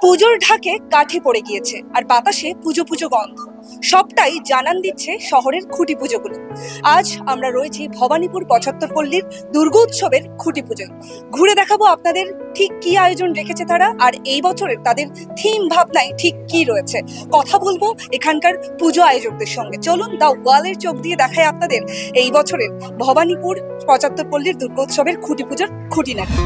পুজোর ঢাকে কাঠে পড়ে গিয়েছে আর বাতাসে পুজো পুজো গন্ধ, সবটাই জানান দিচ্ছে শহরের খুঁটি পুজোগুলো। আজ আমরা রয়েছি ভবানীপুর ৭৫ পল্লীর দুর্গোৎসবের খুঁটি পুজোয়। ঘুরে দেখাবো আপনাদের ঠিক কি আয়োজন রেখেছে তারা, আর এই বছরের তাদের থিম ভাবনায় ঠিক কি রয়েছে। কথা বলবো এখানকার পুজো আয়োজকদের সঙ্গে। চলুন দা ওয়ালের চোখ দিয়ে দেখায় আপনাদের এই বছরের ভবানীপুর ৭৫ পল্লীর দুর্গোৎসবের খুঁটি পুজোর খুঁটিনাটি।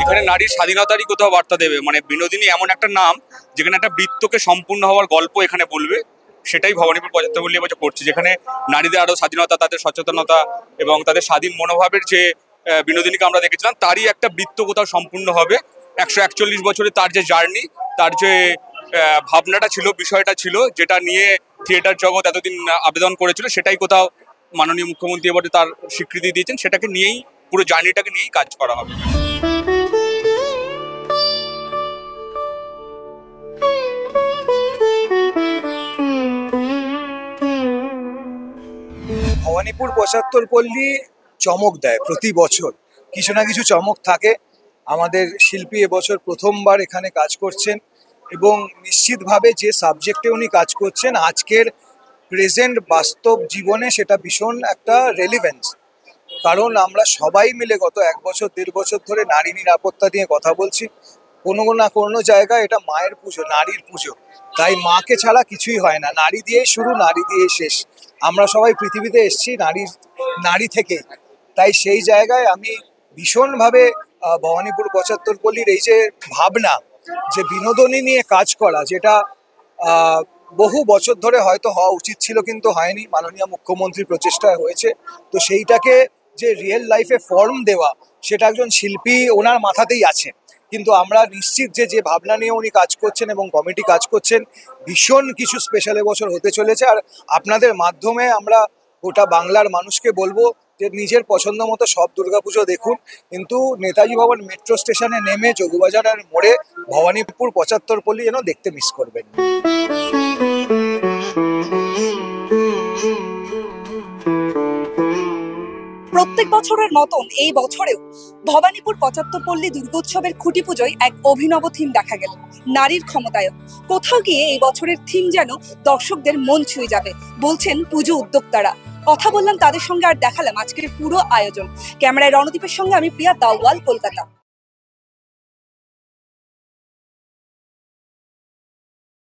এখানে নারীর স্বাধীনতারই কোথাও বার্তা দেবে, মানে বিনোদিনী এমন একটা নাম যেখানে একটা বৃত্তকে সম্পূর্ণ হওয়ার গল্প এখানে বলবে, সেটাই ভবানীপুর ৭৫ পল্লী এবছর করছে, যেখানে নারীদের আরো স্বাধীনতা, তাদের সচেতনতা এবং তাদের স্বাধীন মনোভাবের যে বিনোদিনীকে আমরা দেখেছিলাম তারই একটা বৃত্ত কোথাও সম্পূর্ণ হবে। ১৪১ বছরে তার যে জার্নি, তার যে ভাবনাটা ছিল, বিষয়টা ছিল, যেটা নিয়ে থিয়েটার জগৎ এতদিন আবেদন করেছিল, সেটাই কোথাও মাননীয় মুখ্যমন্ত্রী এবারে তার স্বীকৃতি দিয়েছেন। সেটাকে নিয়েই, পুরো জার্নিটাকে নিয়েই কাজ করা হবে। ভবানীপুর ৭৫ পল্লী চমক দেয়, প্রতি বছর কিছু না কিছু চমক থাকে। আমাদের শিল্পী এবছর প্রথমবার এখানে কাজ করছেন এবং নিশ্চিতভাবে যে সাবজেক্টে উনি কাজ করছেন আজকের প্রেজেন্ট বাস্তব জীবনে সেটা ভীষণ একটা রেলিভেন্স। কারণ আমরা সবাই মিলে গত ১ বছর ১.৫ বছর ধরে নারী নিরাপত্তা নিয়ে কথা বলছি। কোনো না কোনো জায়গায় এটা মায়ের পুজো, নারীর পুজো, তাই মাকে ছাড়া কিছুই হয় না। নারী দিয়েই শুরু, নারী দিয়েই শেষ। আমরা সবাই পৃথিবীতে এসেছি নারী থেকে, তাই সেই জায়গায় আমি ভীষণভাবে ভবানীপুর ৭৫ পল্লীর এই যে ভাবনা, যে বিনোদনী নিয়ে কাজ করা, যেটা বহু বছর ধরে হয়তো হওয়া উচিত ছিল কিন্তু হয়নি, মাননীয় মুখ্যমন্ত্রীর প্রচেষ্টায় হয়েছে। তো সেইটাকে যে রিয়েল লাইফে ফর্ম দেওয়া, সেটা একজন শিল্পী ওনার মাথাতেই আছে। কিন্তু আমরা নিশ্চিত যে ভাবনা নিয়ে উনি কাজ করছেন এবং কমিটি কাজ করছেন, ভীষণ কিছু স্পেশাল এবছর হতে চলেছে। আর আপনাদের মাধ্যমে আমরা গোটা বাংলার মানুষকে বলবো যে নিজের পছন্দ মতো সব দুর্গাপুজো দেখুন, কিন্তু নেতাজি ভবন মেট্রো স্টেশনে নেমে যোগবাজারের মোড়ে ভবানীপুর ৭৫ পল্লী যেন দেখতে মিস করবেন। প্রত্যেক বছরের মতন এই বছরেও ভবানীপুর ৭৫ পল্লী দুর্গোৎসবের খুঁটি পুজোয় এক অভিনব থিম দেখা গেল, নারীর ক্ষমতায়ন। কোথাও গিয়ে এই বছরের থিম যেন দর্শকদের মন ছুঁয়ে যাবে বলছেন পুজো উদ্যোক্তারা। কথা বললাম তাদের সঙ্গে আর দেখালাম আজকের পুরো আয়োজন। ক্যামেরায় রণদীপের সঙ্গে আমি প্রিয়া, দা ওয়াল, কলকাতা।